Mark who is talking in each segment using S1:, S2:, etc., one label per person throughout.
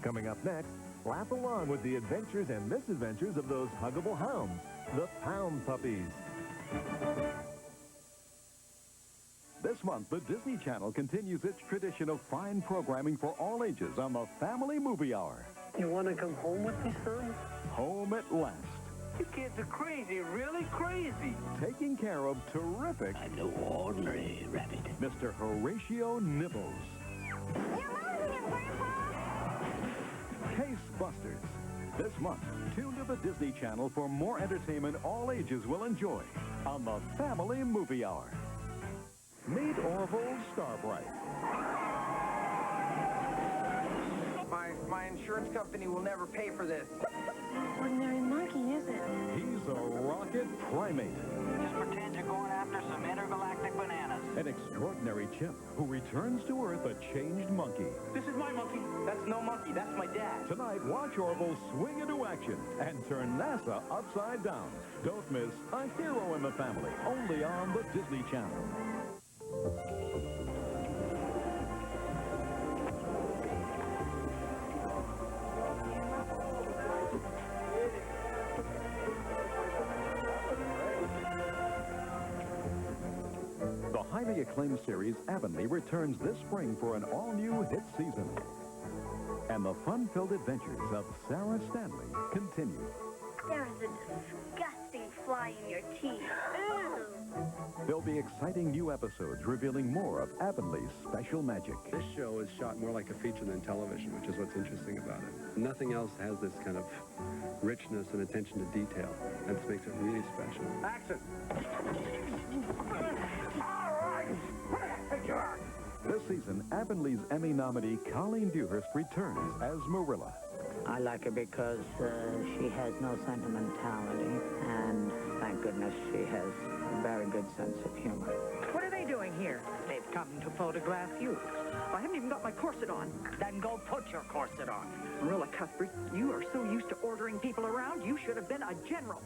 S1: Coming up next, laugh along with the adventures and misadventures of those huggable hounds, the Pound Puppies. This month, the Disney Channel continues its tradition of fine programming for all ages on the Family Movie Hour.
S2: You want to come home with me, son?
S1: Home at last.
S3: You kids are crazy, really crazy.
S1: Taking care of terrific
S2: I'm no ordinary rabbit.
S1: Mr. Horatio Nibbles.
S4: You're losing him, Grandpa!
S1: Case Busters. This month, tune to the Disney Channel for more entertainment all ages will enjoy on the Family Movie Hour. Meet Orville Starbright.
S3: My insurance company will never pay for this.
S4: Ordinary monkey, is it?
S1: He's a rocket primate.
S5: Just pretend you're going after some intergalactic bananas.
S1: An extraordinary chimp who returns to Earth a changed monkey.
S3: This is my monkey. That's no monkey. That's my dad.
S1: Tonight, watch Orville swing into action and turn NASA upside down. Don't miss A Hero in the Family, only on the Disney Channel. The highly acclaimed series Avonlea returns this spring for an all-new hit season. And the fun-filled adventures of Sarah Stanley continue.
S4: There's a disgusting fly in your teeth. Ew.
S1: There'll be exciting new episodes revealing more of Avonlea's special magic.
S6: This show is shot more like a feature than television, which is what's interesting about it. Nothing else has this kind of richness and attention to detail. That makes it really special.
S3: Action.
S1: This season, Avonlea's Emmy nominee Colleen Dewhurst returns as Marilla.
S7: I like her because she has no sentimentality, and thank goodness she has a very good sense of humor.
S8: What are they doing here? They've come to photograph you. I haven't even got my corset on.
S5: Then go put your corset on.
S8: Marilla Cuthbert, you are so used to ordering people around, you should have been a general.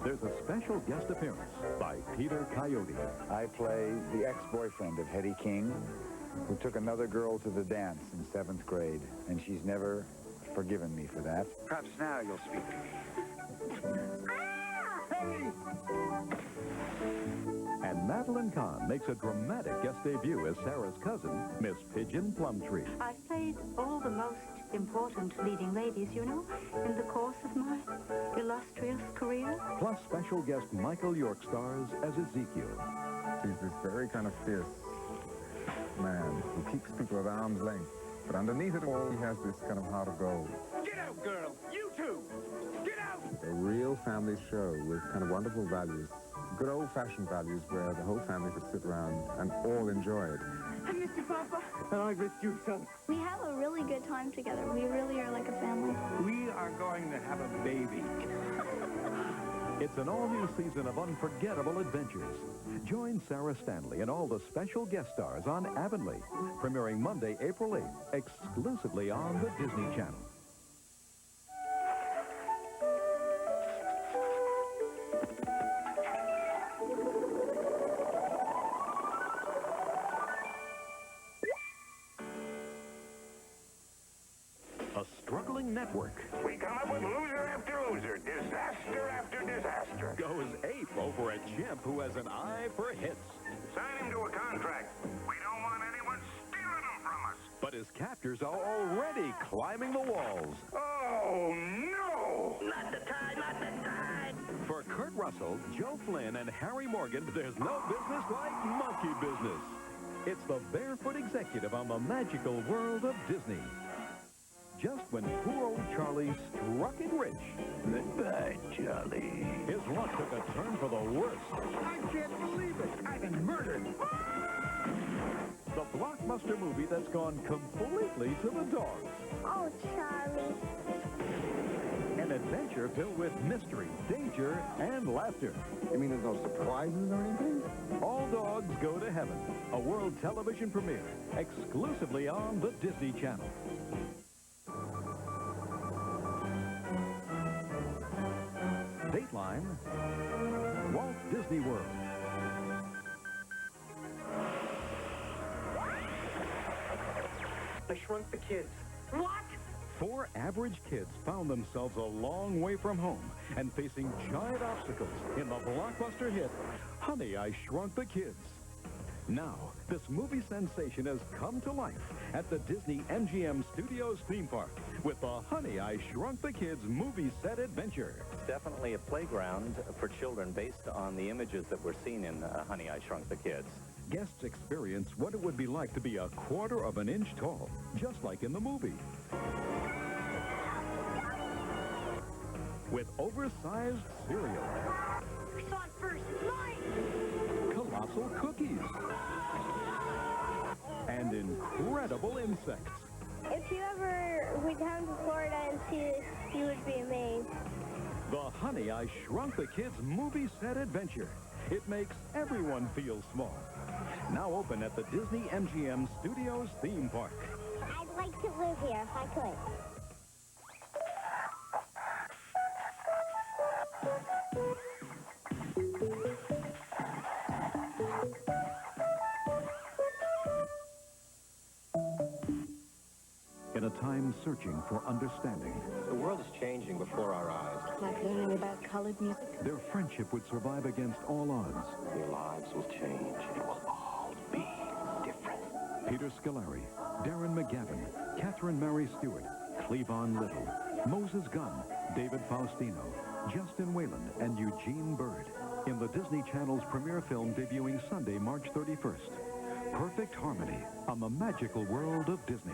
S1: There's a special guest appearance by Peter Coyote.
S9: I play the ex-boyfriend of Hetty King, who took another girl to the dance in 7th grade, and she's never forgiven me for that.
S3: Perhaps now you'll speak to me.
S1: And Madeline Kahn makes a dramatic guest debut as Sarah's cousin, Miss Pigeon Plumtree.
S4: I've played all the most important leading ladies, you know, in the course of my illustrious career.
S1: Plus special guest Michael York stars as Ezekiel.
S10: He's this very kind of fierce man who keeps people at arm's length. But underneath it all, he has this kind of heart of gold.
S3: Get out, girl. You too. Get out.
S10: A real family show with kind of wonderful values. Good old-fashioned values where the whole family could sit around and all enjoy it.
S8: I missed you, Papa.
S3: And I missed you, son.
S4: We have a really good time together. We really are like a family.
S3: We are going to have a baby.
S1: It's an all-new season of unforgettable adventures. Join Sarah Stanley and all the special guest stars on Avonlea, premiering Monday, April 8th, exclusively on the Disney Channel. A struggling network
S11: We come up with loser after loser, disaster after disaster.
S1: goes ape over a chimp who has an eye for hits.
S11: Sign him to a contract. We don't want anyone stealing them from us.
S1: But his captors are already climbing the walls.
S11: Oh, no!
S5: Not the time, not the time.
S1: For Kurt Russell, Joe Flynn, and Harry Morgan, there's no business like monkey business. It's the Barefoot Executive on the magical world of Disney. Just when poor old Charlie struck it rich.
S9: Goodbye, Charlie.
S1: His luck took a turn for the worst.
S3: I can't believe it. I've been murdered.
S1: The blockbuster movie that's gone completely to the dogs.
S4: Oh, Charlie.
S1: An adventure filled with mystery, danger, and laughter.
S10: You mean there's no surprises or anything?
S1: All Dogs Go to Heaven, a world television premiere, exclusively on the Disney Channel. Dateline, Walt Disney World.
S8: I shrunk the kids.
S5: What?
S1: 4 average kids found themselves a long way from home and facing giant obstacles in the blockbuster hit, Honey, I Shrunk the Kids. Now, this movie sensation has come to life at the Disney MGM Studios theme park with the Honey, I Shrunk the Kids movie set adventure.
S12: It's definitely a playground for children based on the images that were seen in Honey, I Shrunk the Kids.
S1: Guests experience what it would be like to be a quarter of an inch tall, just like in the movie. With oversized cereal.
S13: Saw it first. Mine!
S1: Colossal cookies. And incredible insects.
S13: If you ever would come to Florida and see this, you would be amazed.
S1: The Honey, I Shrunk the Kids movie set adventure. It makes everyone feel small. Now open at the Disney MGM Studios theme park.
S13: I'd like to live here if I could.
S1: In a time searching for understanding,
S12: The world is changing before our eyes.
S4: Like learning about colored music.
S1: their friendship would survive against all odds.
S12: Your lives will change. It will all be different.
S1: Peter Scolari, Darren McGavin, Catherine Mary Stewart, Cleavon Little, Moses Gunn, David Faustino, Justin Whalen, and Eugene Bird in the Disney Channel's premiere film debuting Sunday, March 31st. Perfect Harmony on the magical world of Disney.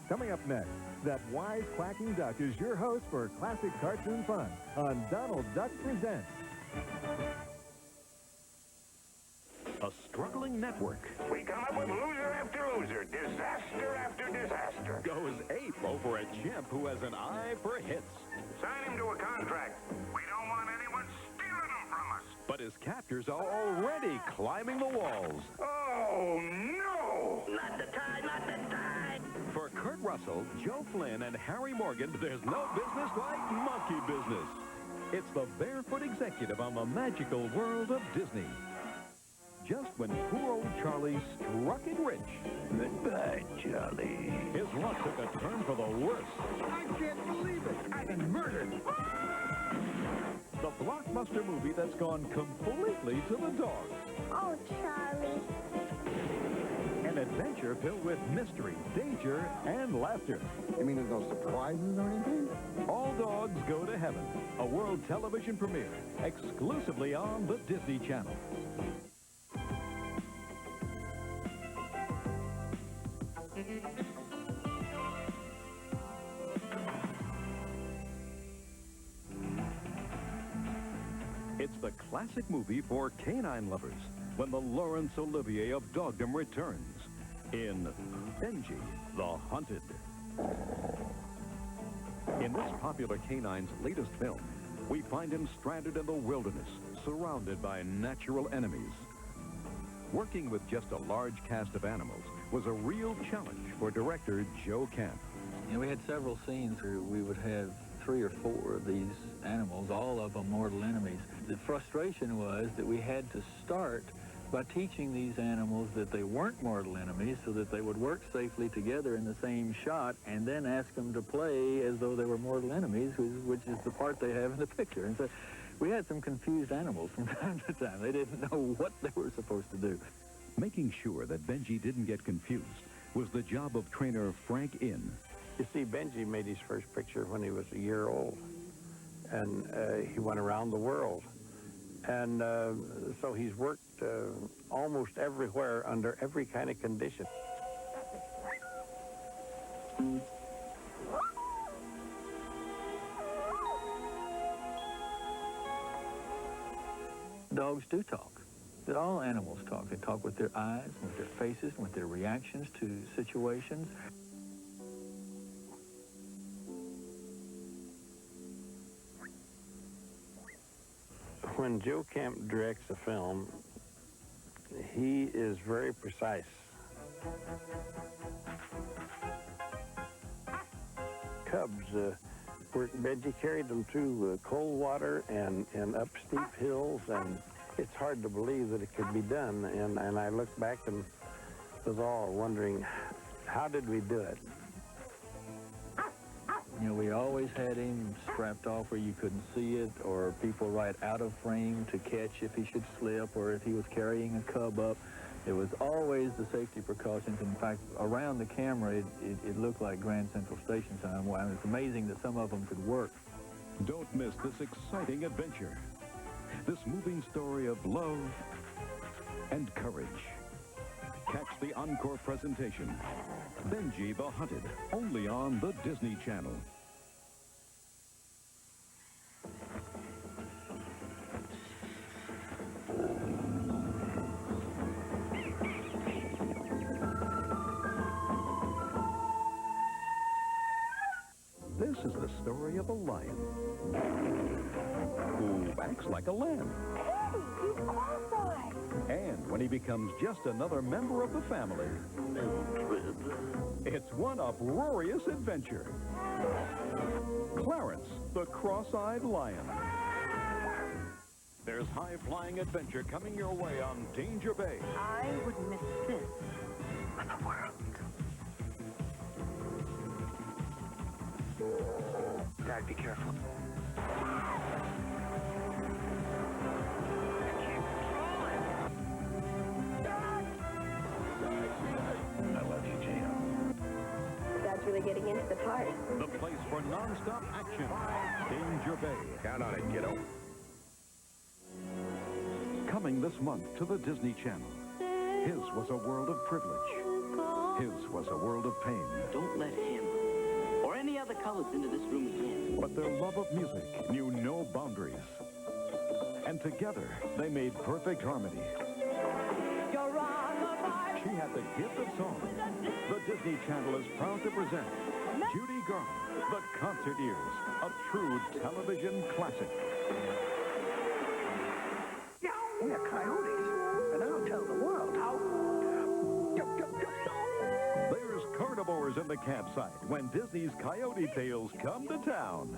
S14: Coming up next, that wise quacking duck is your host for classic cartoon fun on Donald Duck Presents.
S1: A struggling network
S11: We come up with loser after loser, disaster after disaster.
S1: goes ape over a chimp who has an eye for hits.
S11: Sign him to a contract. We don't want anyone stealing them from us.
S1: But his captors are already climbing the walls.
S11: Oh, no!
S2: Not the time, not the time.
S1: For Kurt Russell, Joe Flynn, and Harry Morgan, there's no business like monkey business. It's the Barefoot Executive on the magical world of Disney. Just when poor old Charlie struck it rich.
S2: Goodbye, Charlie.
S1: His luck took a turn for the worse.
S14: I can't believe it. I've been murdered.
S1: The blockbuster movie that's gone completely to the dogs.
S13: Oh, Charlie.
S1: An adventure filled with mystery, danger, and laughter.
S10: You mean there's no surprises or anything?
S1: All Dogs Go to Heaven, a world television premiere, exclusively on the Disney Channel. It's the classic movie for canine lovers when the Laurence Olivier of dogdom returns in Benji the Hunted. In this popular canine's latest film, we find him stranded in the wilderness, surrounded by natural enemies. Working with just a large cast of animals was a real challenge for director Joe Camp.
S15: And we had several scenes where we would have 3 or 4 of these animals, all of them mortal enemies. The frustration was that we had to start by teaching these animals that they weren't mortal enemies so that they would work safely together in the same shot, and then ask them to play as though they were mortal enemies, which is the part they have in the picture. And so we had some confused animals from time to time. They didn't know what they were supposed to do.
S1: Making sure that Benji didn't get confused was the job of trainer Frank Inn.
S16: You see, Benji made his first picture when he was a year old, and he went around the world. And so he's worked almost everywhere under every kind of condition.
S15: Dogs do talk. All animals talk. They talk with their eyes, with their faces, with their reactions to situations.
S16: When Joe Camp directs a film, he is very precise. Cubs, Benji carried them through cold water and up steep hills, and it's hard to believe that it could be done. And I look back and was all wondering, how did we do it?
S15: You know, we always had him strapped off where you couldn't see it, or people right out of frame to catch if he should slip, or if he was carrying a cub up. It was always the safety precautions. In fact, around the camera, it looked like Grand Central Station time. Well, it's amazing that some of them could work.
S1: Don't miss this exciting adventure. This moving story of love and courage. Catch the encore presentation, Benji the Hunted, only on the Disney Channel. This is the story of a lion who acts like a lamb.
S13: Hey, he's cross-eyed.
S1: And when he becomes just another member of the family, it's one uproarious adventure. Clarence, the cross-eyed lion. There's high-flying adventure coming your way on Danger Bay.
S8: I wouldn't miss this for the world.
S5: Dad, be careful.
S2: I love you, Jane.
S13: Dad's really getting into the part.
S1: The place for non-stop action. Danger Bay.
S2: Count on it, kiddo.
S1: Coming this month to the Disney Channel. His was a world of privilege. His was a world of pain.
S17: Don't let him or any other colors into this room again.
S1: But their love of music knew no boundaries. And together, they made perfect harmony. She had the gift of song. The Disney Channel is proud to present Judy Garland, The Concert Ears, a true television classic.
S3: We're coyotes, and I'll tell the world how.
S1: There's carnivores in the campsite when Disney's Coyote Tales come to town.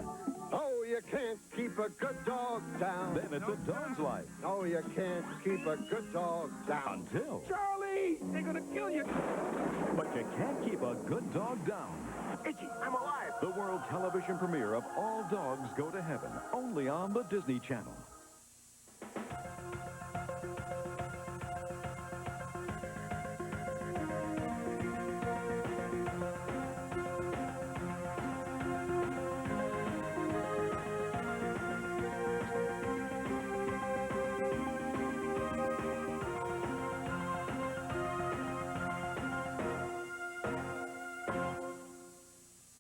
S6: Oh, you can't keep a good dog down.
S1: Then it's A Dog's Life.
S6: Oh, you can't keep a good dog down.
S1: Until...
S3: Charlie, they're gonna kill you.
S1: But you can't keep a good dog down.
S3: Itchy, I'm alive.
S1: The world television premiere of All Dogs Go to Heaven, only on the Disney Channel.